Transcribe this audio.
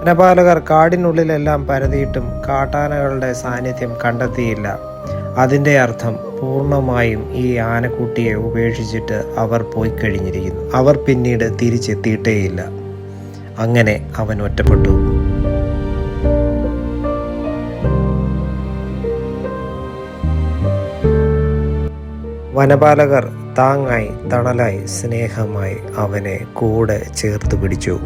വനപാലകർ കാടിനുള്ളിലെല്ലാം പരതിയിട്ടും കാട്ടാനകളുടെ സാന്നിധ്യം കണ്ടെത്തിയില്ല. അതിൻ്റെ അർത്ഥം പൂർണ്ണമായും ഈ ആനക്കുട്ടിയെ ഉപേക്ഷിച്ചിട്ട് അവർ പോയി കഴിഞ്ഞിരിക്കുന്നു. അവർ പിന്നീട് തിരിച്ചെത്തിയിട്ടേയില്ല. അങ്ങനെ അവൻ ഒറ്റപ്പെട്ടു. വനപാലകർ താങ്ങായി, തണലായി, സ്നേഹമായി അവനെ കൂടെ ചേർത്ത് പിടിച്ചു.